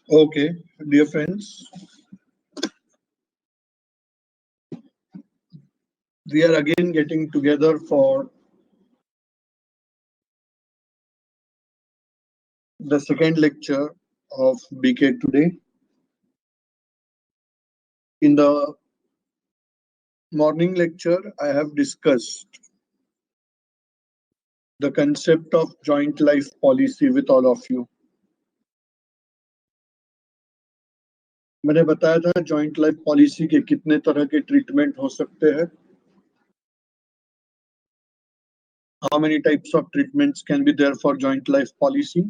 Okay, dear friends, we are again getting together for the second lecture of BK today. In the morning lecture, I have discussed the concept of joint life policy with all of you. मैंने बताया था joint life policy के कितने तरह के treatment हो सकते हैं. How many types of treatments can be there for joint life policy?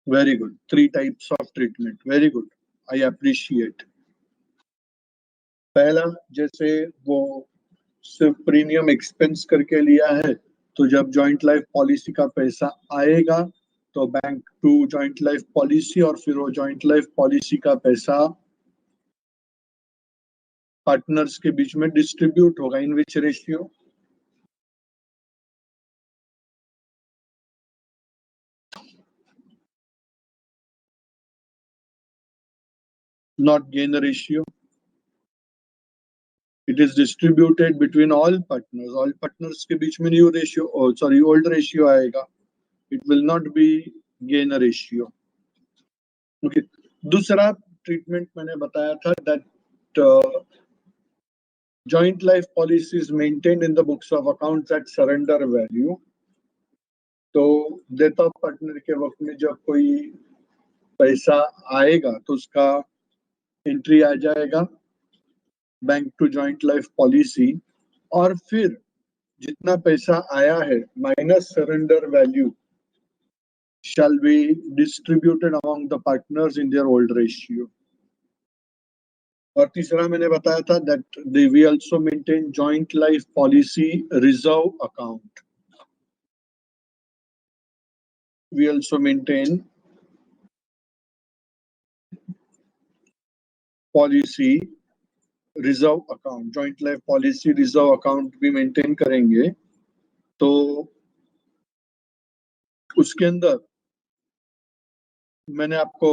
Very good. 3 types of treatment. Very good. I appreciate. पहला, जैसे वो सिर्फ प्रीमियम एक्सपेंस करके लिया है, तो जब जॉइंट लाइफ पॉलिसी का पैसा आएगा तो bank to joint life policy और फिर वो जॉइंट लाइफ पॉलिसी का पैसा पार्टनर्स के बीच में डिस्ट्रीब्यूट होगा. In which ratio? Not gain ratio. It is distributed between all partners. All partners के बीच में न्यू रेशियो, ओल्ड रेशियो आएगा. It will not be gain ratio. Okay. दूसरा ट्रीटमेंट मैंने बताया था that joint life policy is maintained in the books of accounts at surrender value. तो death of partner के वक्त में जब कोई पैसा आएगा तो उसका एंट्री आ जाएगा bank to joint life policy, और फिर जितना पैसा आया है minus surrender value shall be distributed among the partners in their old ratio. और तीसरा मैंने बताया था that we also maintain joint life policy reserve account. We also maintain policy reserve account. Joint life policy reserve account भी maintain करेंगे. तो उसके अंदर मैंने आपको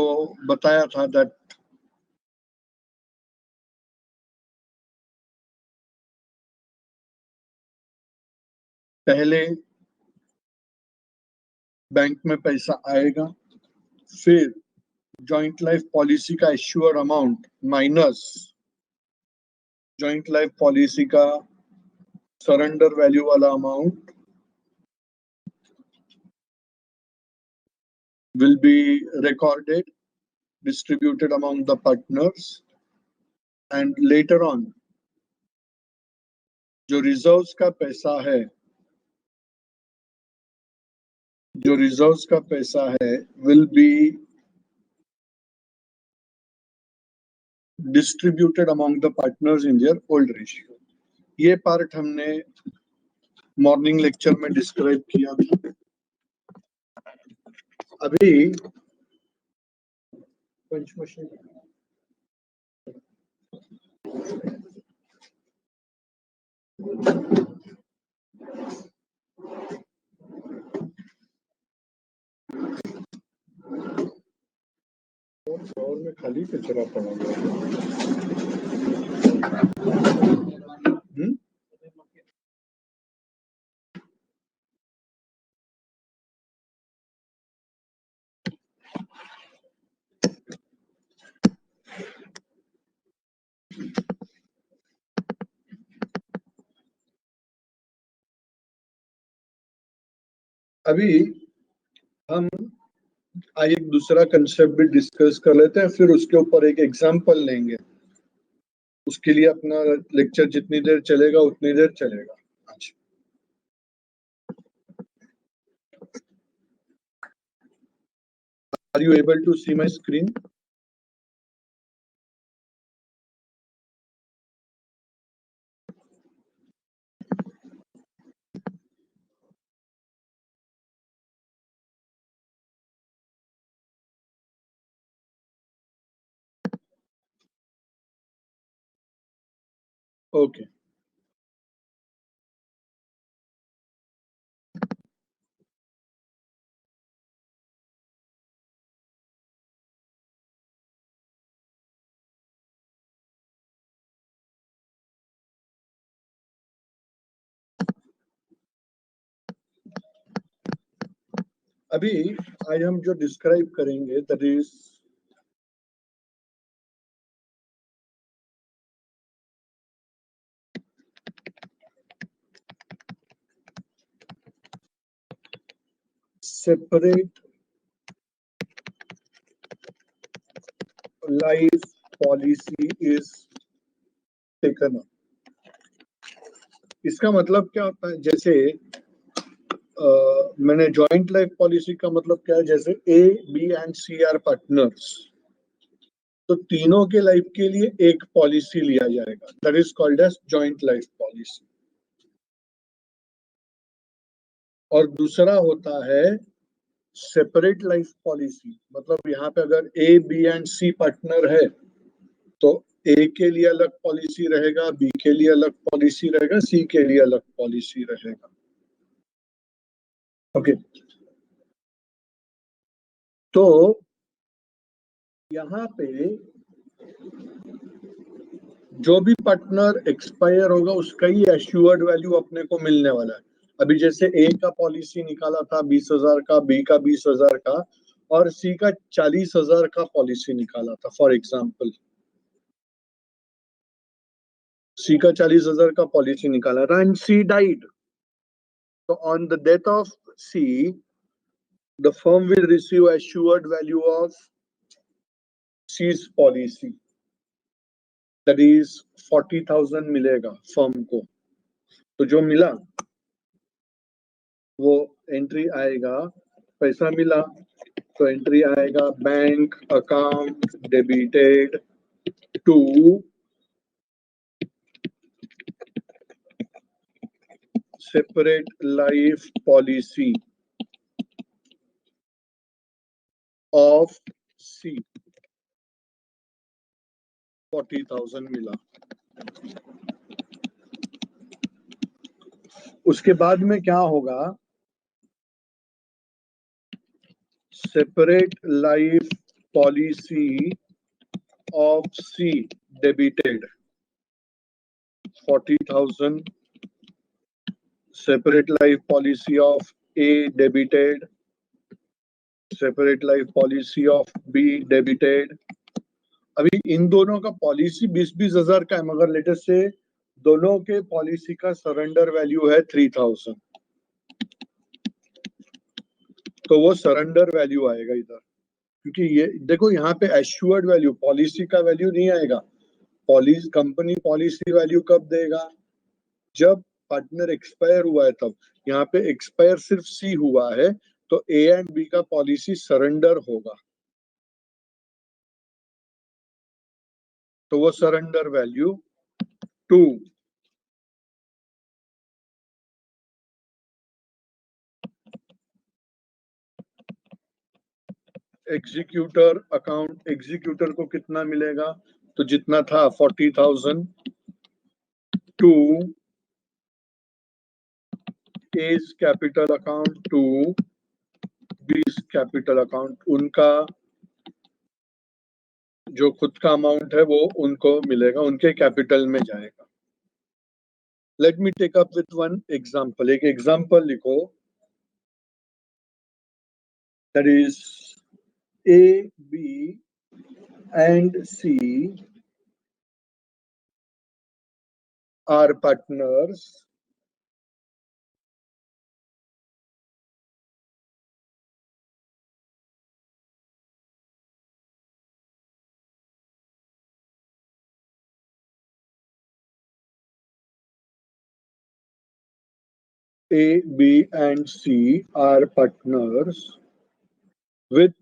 बताया था that पहले बैंक में पैसा आएगा, फिर जॉइंट लाइफ पॉलिसी का issuer amount minus joint life policy का सरेंडर वैल्यू वाला amount will be recorded, distributed among the partners, and later on जो रिजर्व्स का पैसा है, जो रिजर्व्स का पैसा है will be distributed among the partners in their old ratio. ये पार्ट हमने मॉर्निंग लेक्चर में डिस्क्राइब किया था. अभी पंच मशीन फ्लोर में खाली कचरा पड़ा हुआ है. अभी हम आज एक दूसरा कंसेप्ट भी डिस्कस कर लेते हैं, फिर उसके ऊपर एक एग्जांपल लेंगे. उसके लिए अपना लेक्चर जितनी देर चलेगा उतनी देर चलेगा. आज Are you able to see my screen? Okay. अभी आज हम जो डिस्क्राइब करेंगे that is separate life policy is taken up. इसका मतलब क्या होता है? जैसे मैंने जॉइंट लाइफ पॉलिसी का मतलब क्या है, जैसे A B and C are partners, तो तीनों के लाइफ के लिए एक पॉलिसी लिया जाएगा, that is called as joint life policy. और दूसरा होता है सेपरेट लाइफ पॉलिसी, मतलब यहाँ पे अगर A B and C partner है तो ए के लिए अलग पॉलिसी रहेगा, बी के लिए अलग पॉलिसी रहेगा, सी के लिए अलग पॉलिसी रहेगा। ओके, तो यहाँ पे जो भी पार्टनर एक्सपायर होगा उसका ही एश्योर्ड वैल्यू अपने को मिलने वाला है। अभी जैसे ए का पॉलिसी निकाला था 20,000 का, बी का 20,000 का, और सी का 40,000 का पॉलिसी निकाला था फॉर एग्जाम्पल। सी का 40,000 का पॉलिसी निकाला था एंड सी डाइड। तो on the death of C the firm will receive assured value of C's policy, that is 40,000 मिलेगा फर्म को। तो जो मिला वो एंट्री आएगा, पैसा मिला तो एंट्री आएगा bank account debited to separate life policy of C, 40,000 मिला। उसके बाद में क्या होगा, separate life policy of C debited 40,000, separate life policy of A debited, separate life policy of B debited. अभी इन दोनों का पॉलिसी 20-20 हजार का है, मगर लेटेस्ट से दोनों के पॉलिसी का सरेंडर वैल्यू है 3,000, तो वो सरेंडर वैल्यू आएगा इधर। क्योंकि ये देखो यहाँ पे एश्योर्ड वैल्यू, पॉलिसी का वैल्यू नहीं आएगा। पॉलिसी कंपनी पॉलिसी वैल्यू कब देगा, जब पार्टनर एक्सपायर हुआ है तब। यहाँ पे एक्सपायर सिर्फ सी हुआ है तो ए एंड बी का पॉलिसी सरेंडर होगा, तो वो surrender value 2। Executor account, executor को कितना मिलेगा, तो जितना था 40,000 to A's capital account to B's capital account, उनका जो खुद का अमाउंट है वो उनको मिलेगा, उनके कैपिटल में जाएगा। Let me take up with one example, एक एग्जांपल लिखो, that is A B and C are partners A, B, and C are partners with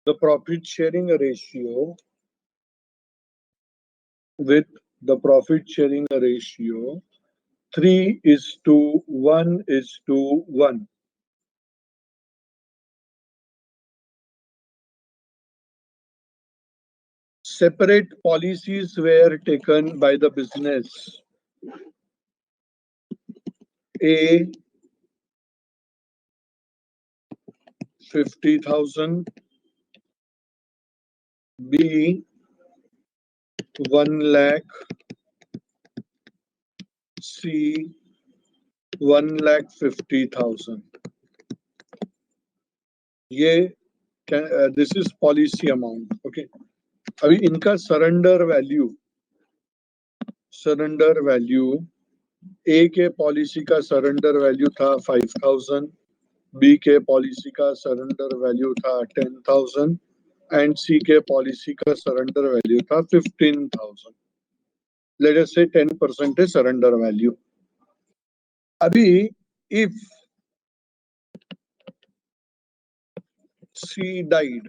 the profit sharing ratio, with the profit sharing ratio 3:1:1. Separate policies were taken by the business. A 50,000, B 1 lakh, C 1,50,000. ये this is policy amount. Okay, अभी इनका surrender value ए के policy का surrender value था 5000, B के policy का surrender value था 10,000 and सी के पॉलिसी का सरेंडर वैल्यू था 15,000। लेट अस से 10% है सरेंडर वैल्यू। अभी इफ सी डाइड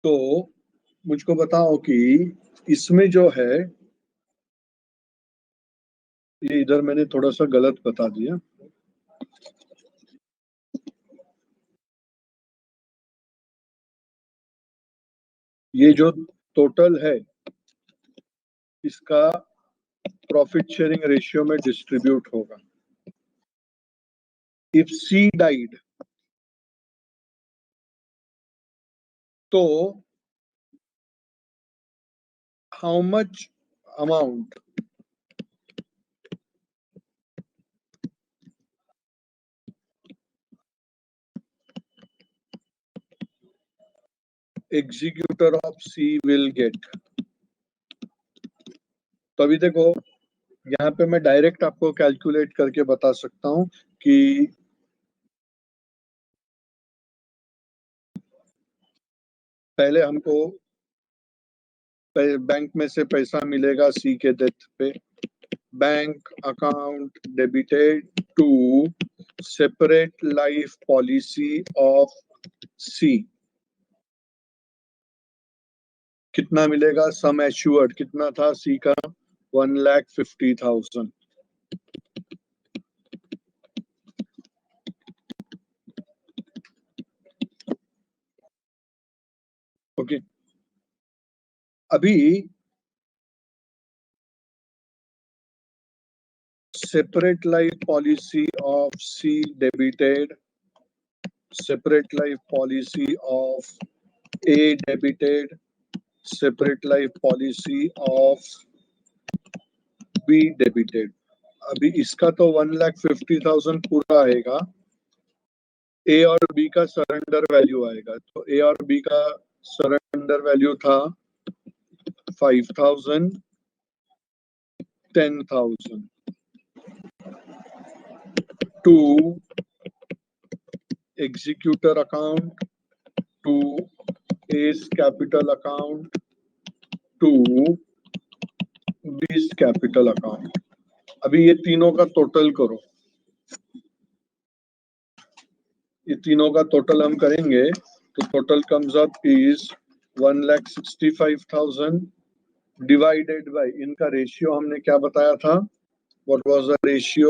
तो मुझको बताओ कि इसमें जो है, ये इधर मैंने थोड़ा सा गलत बता दिया। ये जो टोटल है इसका प्रॉफिट शेयरिंग रेशियो में डिस्ट्रीब्यूट होगा। इफ सी डाइड तो how much amount executor of C will get. तो अभी देखो, यहाँ पे मैं डायरेक्ट आपको कैलकुलेट करके बता सकता हूँ कि पहले हमको बैंक में से पैसा मिलेगा सी के डेथ पे, bank account debited to separate life policy of C. कितना मिलेगा? सम एश्योर्ड कितना था सी का? 1,50,000। ओके, अभी separate life policy of C debited, separate life policy of A debited, separate life policy of B debited. अभी इसका तो 1,50,000 पूरा आएगा, ए और बी का सरेंडर वैल्यू आएगा। तो ए और बी का सरेंडर वैल्यू था 5,000, 10,000 to executor account, to A's capital account, to B's capital account. अभी ये तीनों का टोटल करो, ये तीनों का टोटल हम करेंगे तो total comes up is 1,65,000 divided by, इनका रेशियो हमने क्या बताया था? What was the ratio?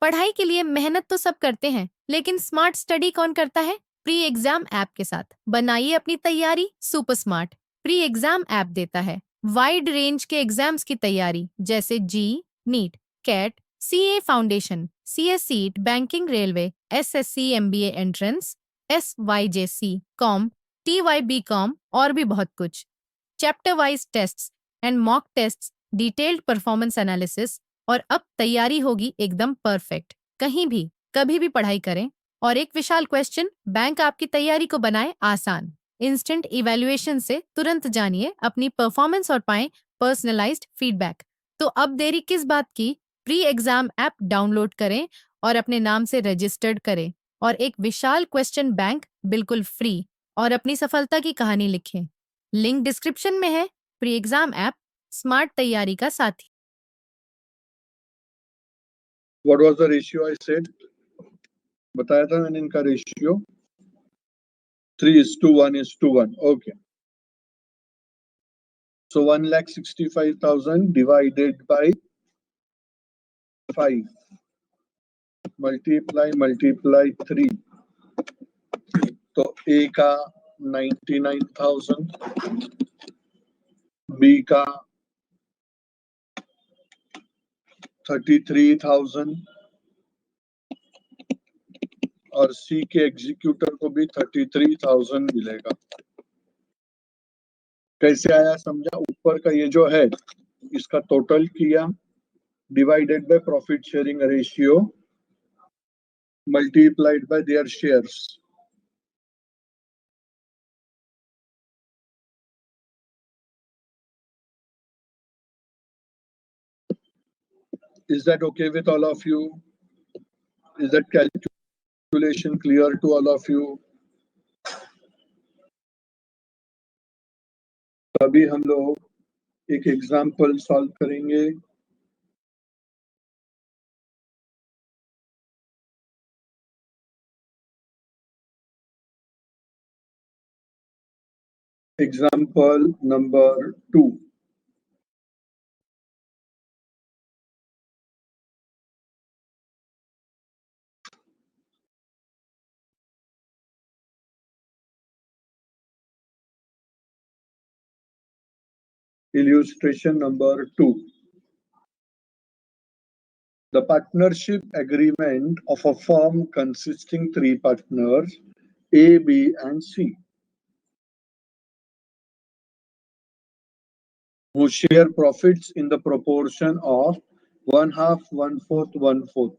पढ़ाई के लिए मेहनत तो सब करते हैं, लेकिन स्मार्ट स्टडी कौन करता है? प्री एग्जाम ऐप के साथ बनाइए अपनी तैयारी super smart. Pre exam app देता है वाइड रेंज के एग्जाम्स की तैयारी, जैसे JEE, NEET, CAT, CA foundation, CS SEET, banking, railway, SSC, MBA entrance, SYJC, com, TYB com और भी बहुत कुछ। Chapter wise tests and mock tests, detailed performance analysis, और अब तैयारी होगी एकदम परफेक्ट। कहीं भी कभी भी पढ़ाई करें, और एक विशाल क्वेश्चन बैंक आपकी तैयारी को बनाए आसान। इंस्टेंट इवैल्यूएशन से तुरंत जानिए अपनी परफॉर्मेंस और पाएं पर्सनलाइज्ड फीडबैक। तो अब देरी किस बात की? प्री एग्जाम ऐप डाउनलोड करें और अपने नाम से रजिस्टर्ड करें, और एक विशाल क्वेश्चन बैंक बिल्कुल फ्री, और अपनी सफलता की कहानी लिखें। लिंक डिस्क्रिप्शन में है। प्री एग्जाम ऐप स्मार्ट तैयारी का साथी। What was the ratio I said? बताया था मैंने इनका ratio 3:1:1। Okay, so 1,65,000 divided by 5 multiply 3, तो A का 99,000, B का 33,000, और सी के एग्जीक्यूटर को भी 33,000 मिलेगा। कैसे आया समझा? ऊपर का ये जो है इसका टोटल किया divided by profit sharing ratio multiplied by there shares. Is that okay with all of you? Is that calculation clear to all of you? अभी हम लोग एक एग्जाम्पल सॉल्व करेंगे। Example number 2. Illustration number 2. The partnership agreement of a firm consisting 3 partners, A, B, and C, who share profits in the proportion of 1/2, 1/4, 1/4.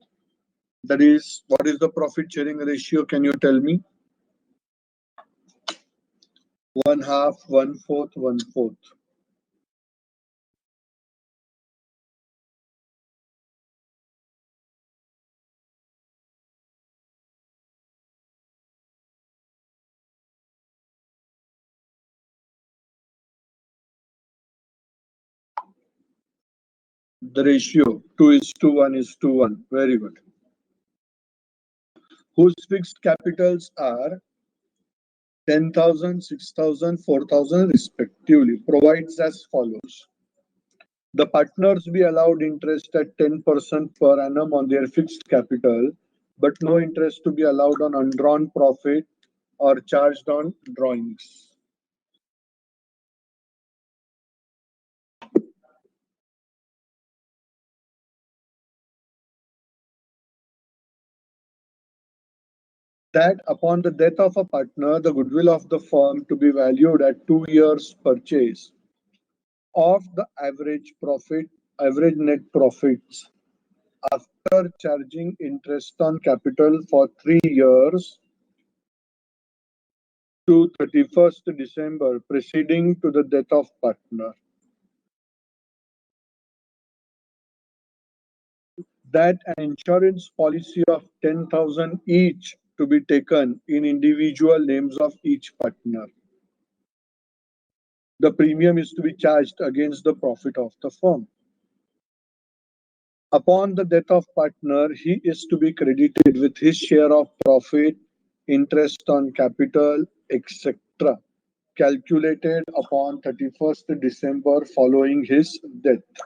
That is, what is the profit sharing ratio? Can you tell me? 1/2, 1/4, 1/4. The ratio 2:1:1. Very good. Whose fixed capitals are 10,000, 6,000, 4,000 respectively, provides as follows. The partners be allowed interest at 10% per annum on their fixed capital, but no interest to be allowed on undrawn profit or charged on drawings. That upon the death of a partner, the goodwill of the firm to be valued at 2 years' purchase of the average net profits after charging interest on capital for 3 years to 31st December preceding to the death of partner. That an insurance policy of 10,000 each to be taken in individual names of each partner. The premium is to be charged against the profit of the firm. Upon the death of partner, he is to be credited with his share of profit, interest on capital, etc., calculated upon 31st December following his death.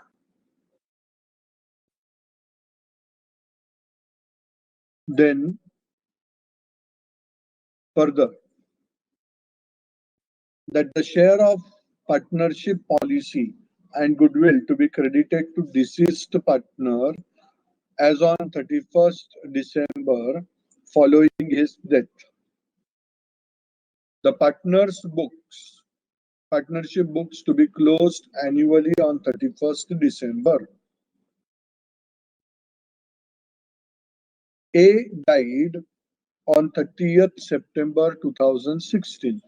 Then, further, that the share of partnership policy and goodwill to be credited to deceased partner as on 31st December following his death. The partnership books to be closed annually on 31st December. A died on 30th September 2016.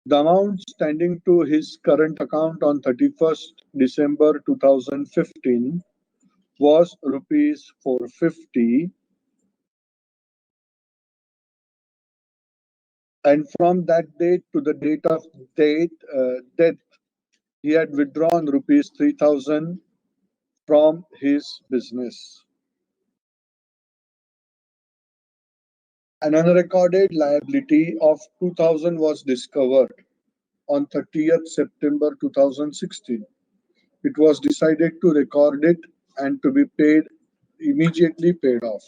The amount standing to his current account on 31st December 2015 was rupees 450, and from that date to the date of death, he had withdrawn rupees 3,000 from his business. An unrecorded liability of 2,000 was discovered on 30th September 2016. It was decided to record it and to be immediately paid off.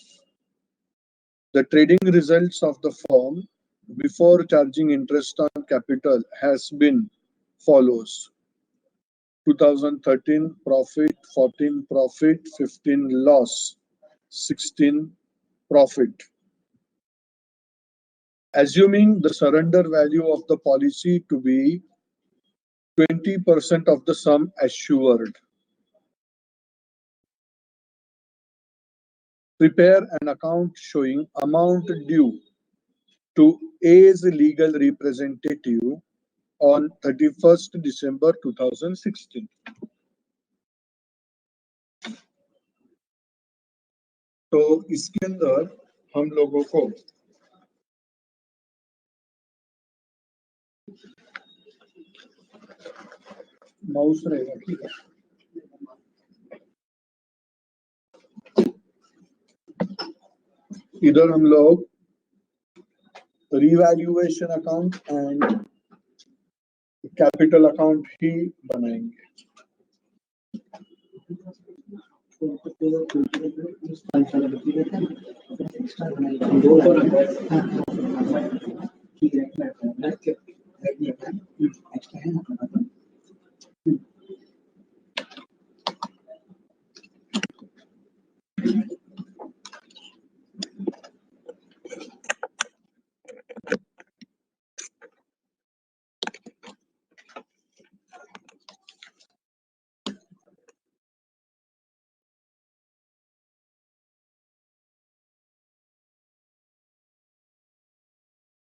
The trading results of the firm before charging interest on capital has been follows: 2013 profit, 14 profit, 15 loss, 16 profit. assuming the surrender value of the policy to be 20% of the sum assured. Prepare an account showing amount due to A's legal representative on 31st December 2016. तो इसके अंदर हम लोगों को mouse रहेगा, ठीक है। इधर हम लोग revaluation account and capital account ही बनाएंगे।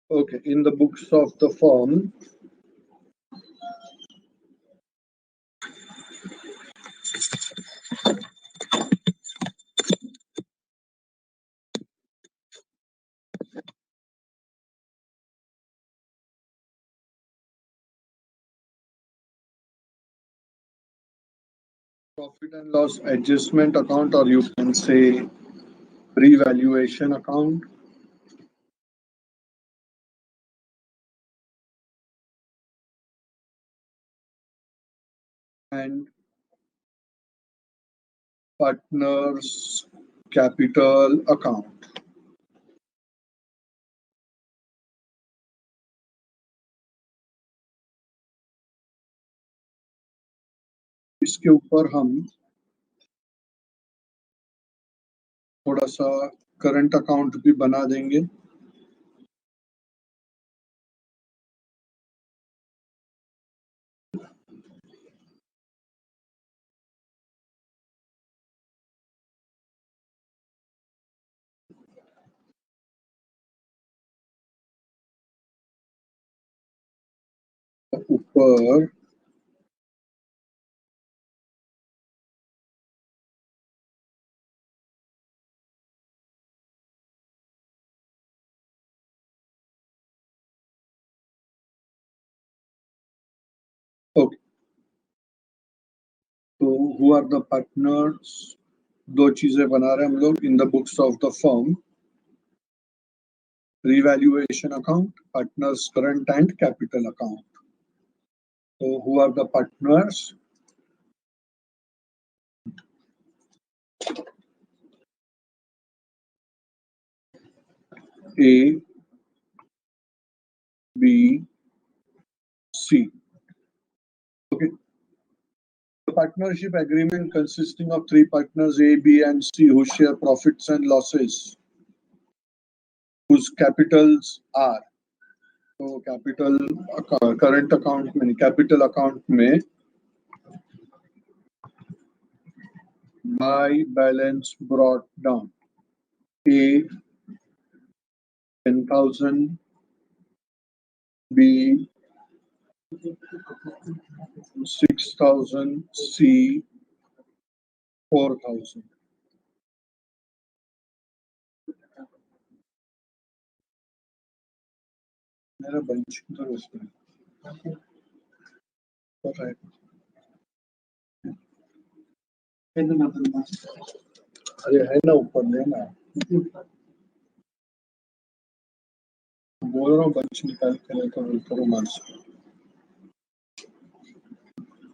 Okay, in the books of the firm, profit and loss adjustment account, or you can say revaluation account. And partners capital account. इसके ऊपर हम थोड़ा सा करंट अकाउंट भी बना देंगे। ऊपर ओके, तो हु आर द पार्टनर्स, दो चीजें बना रहे हैं हम लोग in the books of the firm, revaluation account, partners current and capital account. So who are the partners? A, B, C. Okay. The partnership agreement consisting of three partners A, B, and C who share profits and losses, whose capitals are. So capital current account में capital account में by balance brought down. A 10,000, B 6,000, C 4,000. मेरा bunch किधर उसमें अरे है ना ऊपर लेना, बोल रहा हूँ बंच निकाल के करो मार्क्स।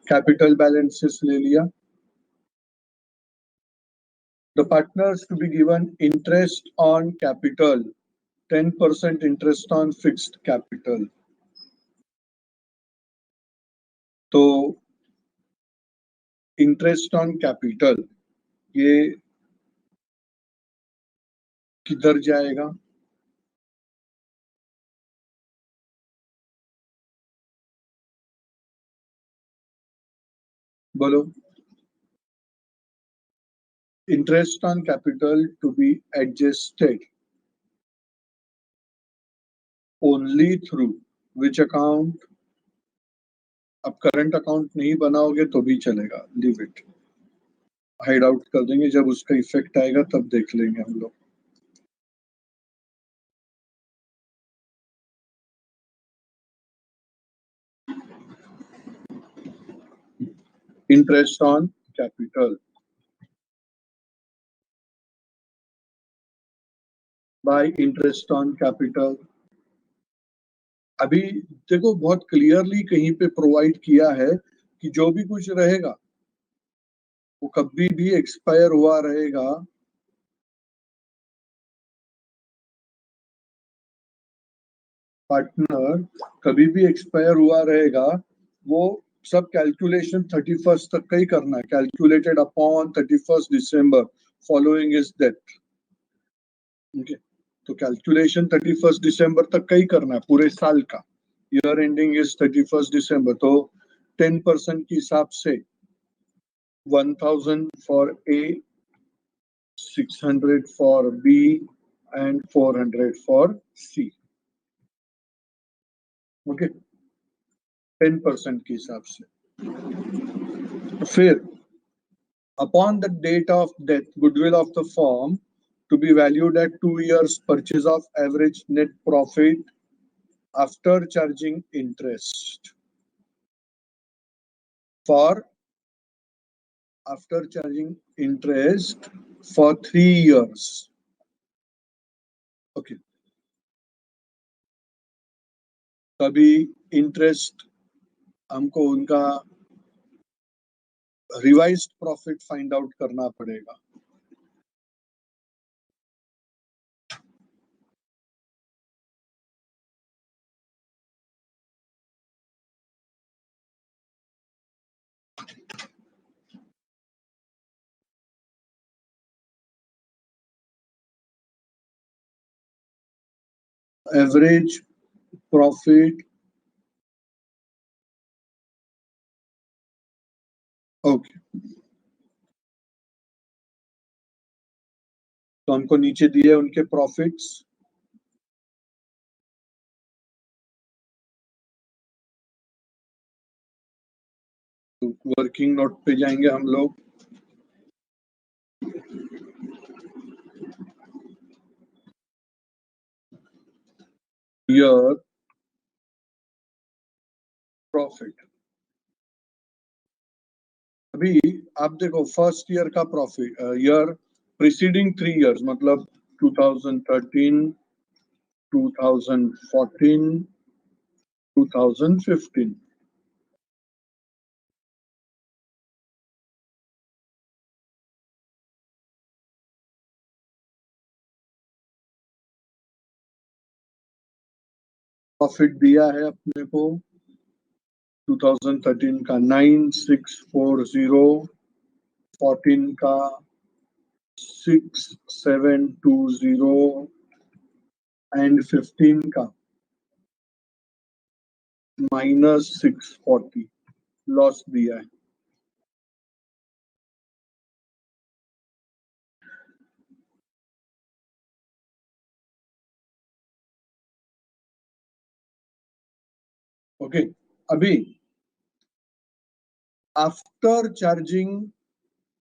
कैपिटल बैलेंसेस ले लिया। The partners to be given interest on capital, 10% interest on fixed capital. तो इंटरेस्ट ऑन कैपिटल ये किधर जाएगा? बोलो. Interest on capital to be adjusted only through which account? अब करंट अकाउंट नहीं बनाओगे तो भी चलेगा, लीव इट, हाइड आउट कर देंगे, जब उसका इफेक्ट आएगा तब देख लेंगे हम लोग. Interest on capital by interest on capital. अभी देखो बहुत क्लियरली कहीं पे प्रोवाइड किया है कि जो भी कुछ रहेगा वो कभी भी एक्सपायर हुआ रहेगा. पार्टनर कभी भी एक्सपायर हुआ रहेगा, वो सब कैलकुलेशन 31st तक का ही करना है. Calculated upon 31st December following is death. Okay, तो कैलकुलेशन 31st December तक का ही करना है पूरे साल का. Year ending is 31st December, तो 10% के हिसाब से 1000 for A, 600 for B and 400 for C. Okay, 10% के हिसाब से. फिर upon the date of death, goodwill of the firm to be valued at 2 years purchase of average net profit after charging interest for after charging interest for 3 years. Okay, तभी interest हमको उनका revised profit find out करना पड़ेगा. Average profit. Okay, तो हमको नीचे दिए उनके प्रॉफिट्स. वर्किंग नोट पे जाएंगे हम लोग. Year profit. अभी आप देखो फर्स्ट ईयर का प्रॉफिट, ईयर प्रीसीडिंग 3 इयर्स मतलब 2013, 2014, 2015. प्रॉफिट दिया है अपने को 2013 का 9640, 14 का 6720 एंड 15 का -640 लॉस दिया है. ओके, अभी आफ्टर चार्जिंग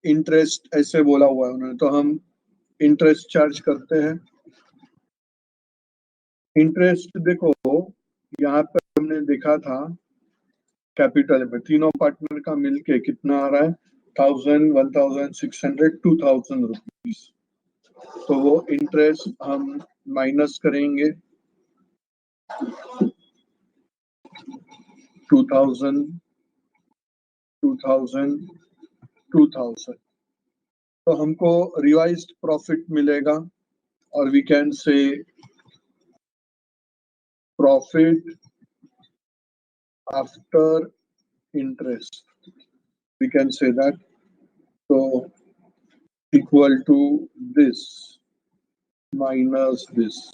इंटरेस्ट ऐसे बोला हुआ है उन्होंने, तो हम इंटरेस्ट चार्ज करते हैं. इंटरेस्ट देखो यहाँ पे हमने देखा था कैपिटल में तीनों पार्टनर का मिलके कितना आ रहा है, 1000, 1600, 2000 रुपीज. तो वो इंटरेस्ट हम माइनस करेंगे 2000, 2000, 2000. तो हमको रिवाइज्ड प्रॉफिट मिलेगा और we can say profit after interest, we can say that. So equal to this minus this.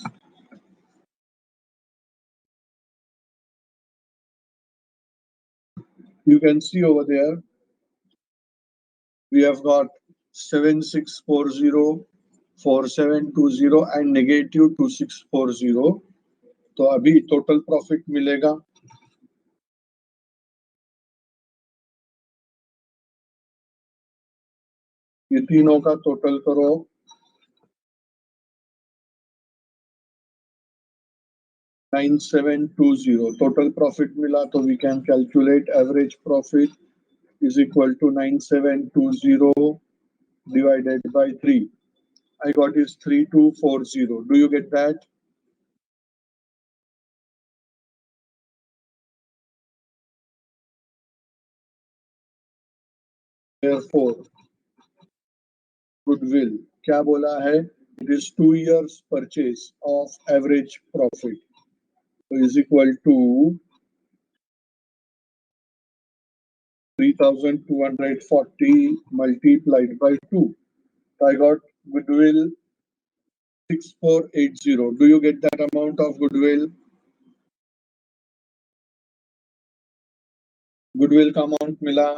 You can see over there We have got 7640, 4720 and negative 2640. तो अभी टोटल प्रॉफिट मिलेगा ये तीनों का टोटल करो 9720 total profit मिला तो we can calculate average profit is equal to 9720 divided by 3. I got is 3240. Do you get that? Therefore, goodwill क्या बोला है? It is 2 years purchase of average profit. So is equal to 3240 multiplied by 2. I got goodwill 6480. Do you get that amount of goodwill? Goodwill का amount मिला